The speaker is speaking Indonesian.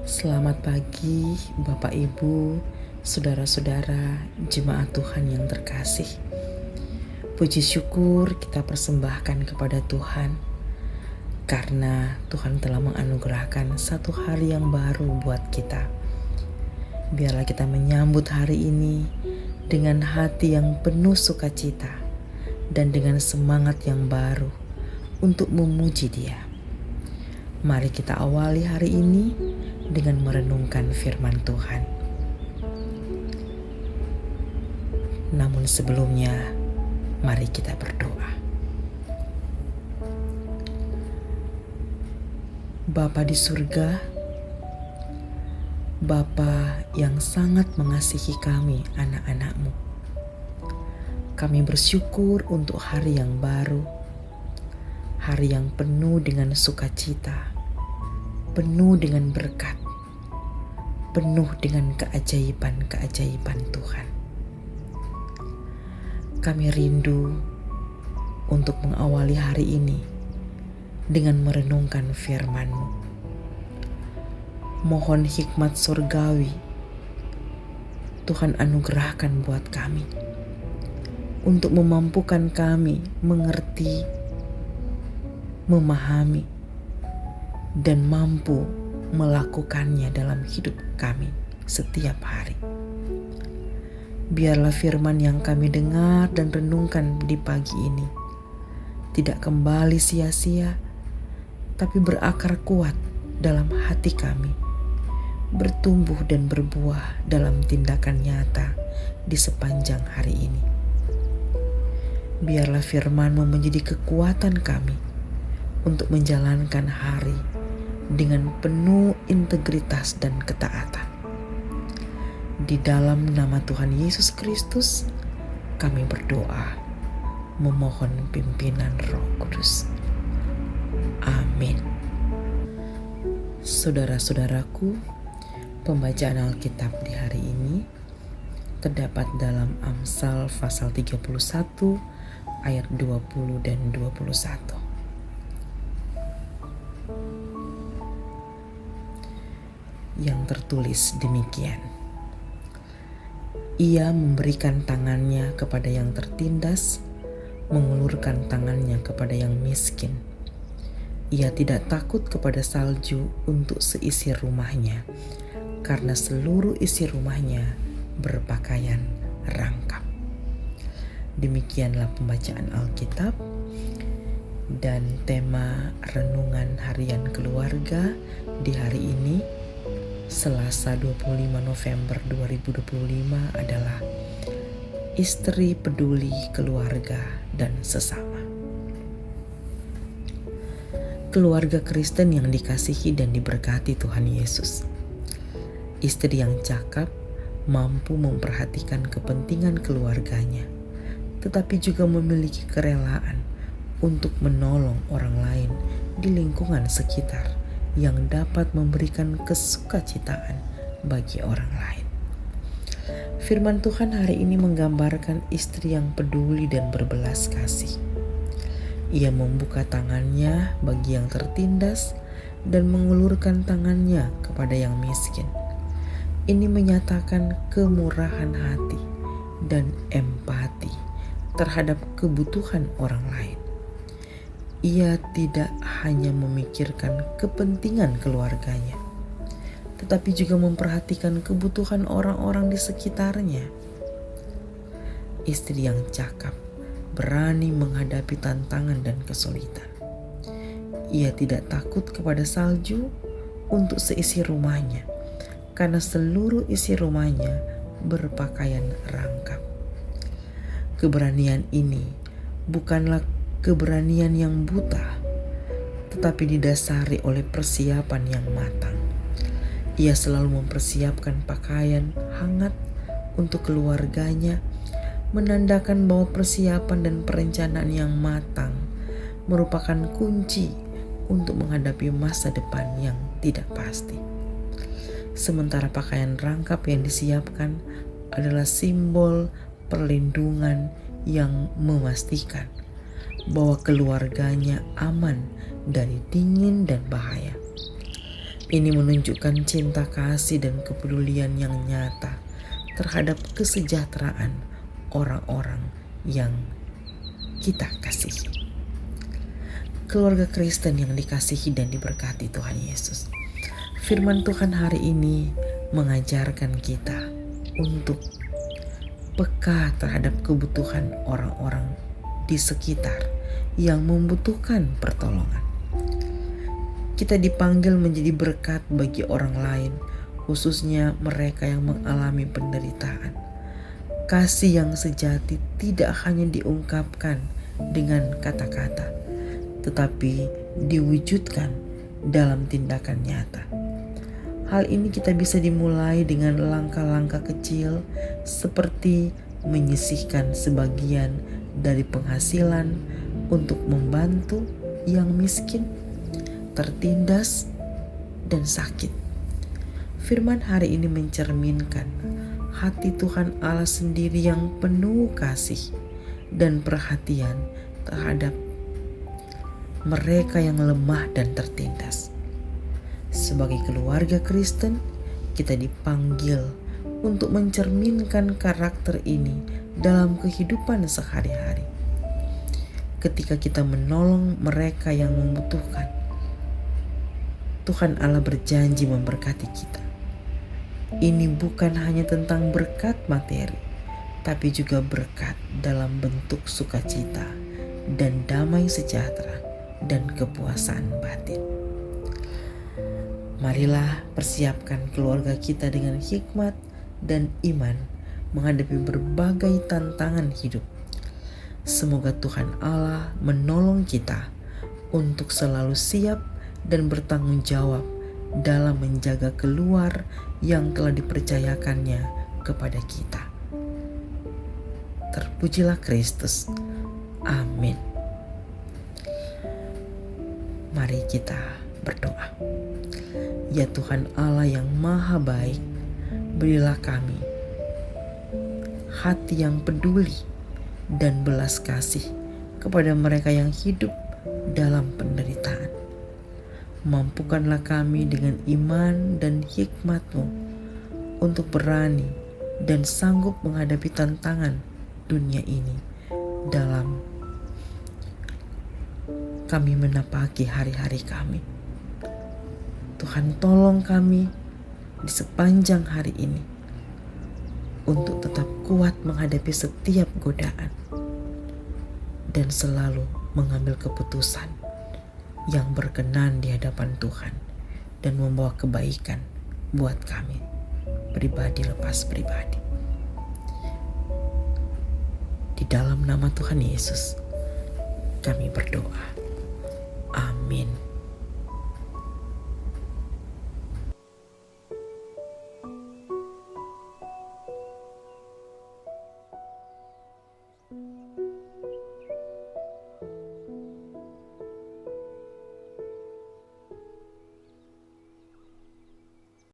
Selamat pagi Bapak Ibu, saudara-saudara, jemaat Tuhan yang terkasih. Puji syukur kita persembahkan kepada Tuhan karena Tuhan telah menganugerahkan satu hari yang baru buat kita. Biarlah kita menyambut hari ini dengan hati yang penuh sukacita dan dengan semangat yang baru untuk memuji Dia. Mari kita awali hari ini dengan merenungkan firman Tuhan. Namun sebelumnya, mari kita berdoa. Bapa di surga, Bapa yang sangat mengasihi kami anak-anak-Mu. Kami bersyukur untuk hari yang baru, hari yang penuh dengan sukacita, penuh dengan berkat, penuh dengan keajaiban-keajaiban Tuhan. Kami rindu untuk mengawali hari ini dengan merenungkan firman-Mu. Mohon hikmat surgawi Tuhan anugerahkan buat kami untuk memampukan kami mengerti, memahami, dan mampu melakukannya dalam hidup kami setiap hari. Biarlah firman yang kami dengar dan renungkan di pagi ini tidak kembali sia-sia, tapi berakar kuat dalam hati kami, bertumbuh dan berbuah dalam tindakan nyata di sepanjang hari ini. Biarlah firman-Mu menjadi kekuatan kami untuk menjalankan hari dengan penuh integritas dan ketaatan. Di dalam nama Tuhan Yesus Kristus, kami berdoa, memohon pimpinan Roh Kudus. Amin. Saudara-saudaraku, pembacaan Alkitab di hari ini terdapat dalam Amsal pasal 31 ayat 20 dan 21. Yang tertulis demikian: Ia memberikan tangannya kepada yang tertindas, mengulurkan tangannya kepada yang miskin. Ia tidak takut kepada salju untuk seisi rumahnya, karena seluruh isi rumahnya berpakaian rangkap. Demikianlah pembacaan Alkitab dan tema renungan harian keluarga di hari ini, Selasa 25 November 2025 adalah istri peduli keluarga dan sesama. Keluarga Kristen yang dikasihi dan diberkati Tuhan Yesus. Istri yang cakap mampu memperhatikan kepentingan keluarganya, tetapi juga memiliki kerelaan untuk menolong orang lain di lingkungan sekitar yang dapat memberikan kesukacitaan bagi orang lain. Firman Tuhan hari ini menggambarkan istri yang peduli dan berbelas kasih. Ia membuka tangannya bagi yang tertindas dan mengulurkan tangannya kepada yang miskin. Ini menyatakan kemurahan hati dan empati terhadap kebutuhan orang lain. Ia tidak hanya memikirkan kepentingan keluarganya, tetapi juga memperhatikan kebutuhan orang-orang di sekitarnya. Istri yang cakap berani menghadapi tantangan dan kesulitan. Ia tidak takut kepada salju untuk seisi rumahnya, karena seluruh isi rumahnya berpakaian rangkap. Keberanian ini bukanlah keberanian yang buta, tetapi didasari oleh persiapan yang matang. Ia selalu mempersiapkan pakaian hangat untuk keluarganya, menandakan bahwa persiapan dan perencanaan yang matang merupakan kunci untuk menghadapi masa depan yang tidak pasti. Sementara pakaian rangkap yang disiapkan adalah simbol perlindungan yang memastikan bahwa keluarganya aman dari dingin dan bahaya. Ini menunjukkan cinta kasih dan kepedulian yang nyata terhadap kesejahteraan orang-orang yang kita kasihi. Keluarga Kristen yang dikasihi dan diberkati Tuhan Yesus, firman Tuhan hari ini mengajarkan kita untuk peka terhadap kebutuhan orang-orang di sekitar yang membutuhkan pertolongan. Kita dipanggil menjadi berkat bagi orang lain, khususnya mereka yang mengalami penderitaan. Kasih yang sejati tidak hanya diungkapkan dengan kata-kata, tetapi diwujudkan dalam tindakan nyata. Hal ini kita bisa dimulai dengan langkah-langkah kecil seperti menyisihkan sebagian dari penghasilan untuk membantu yang miskin, tertindas, dan sakit. Firman hari ini mencerminkan hati Tuhan Allah sendiri yang penuh kasih dan perhatian terhadap mereka yang lemah dan tertindas. Sebagai keluarga Kristen, kita dipanggil untuk mencerminkan karakter ini dalam kehidupan sehari-hari. Ketika kita menolong mereka yang membutuhkan, Tuhan Allah berjanji memberkati kita. Ini bukan hanya tentang berkat materi, tapi juga berkat dalam bentuk sukacita dan damai sejahtera dan kepuasan batin. Marilah persiapkan keluarga kita dengan hikmat dan iman menghadapi berbagai tantangan hidup. Semoga Tuhan Allah menolong kita untuk selalu siap dan bertanggung jawab dalam menjaga keluar yang telah dipercayakannya kepada kita. Terpujilah Kristus. Amin. Mari kita berdoa. Ya Tuhan Allah yang maha baik, berilah kami hati yang peduli dan belas kasih kepada mereka yang hidup dalam penderitaan. Mampukanlah kami dengan iman dan hikmat-Mu untuk berani dan sanggup menghadapi tantangan dunia ini dalam kami menapaki hari-hari kami. Tuhan, tolong kami di sepanjang hari ini untuk tetap kuat menghadapi setiap godaan dan selalu mengambil keputusan yang berkenan di hadapan Tuhan dan membawa kebaikan buat kami pribadi lepas pribadi. Di dalam nama Tuhan Yesus kami berdoa. Amin.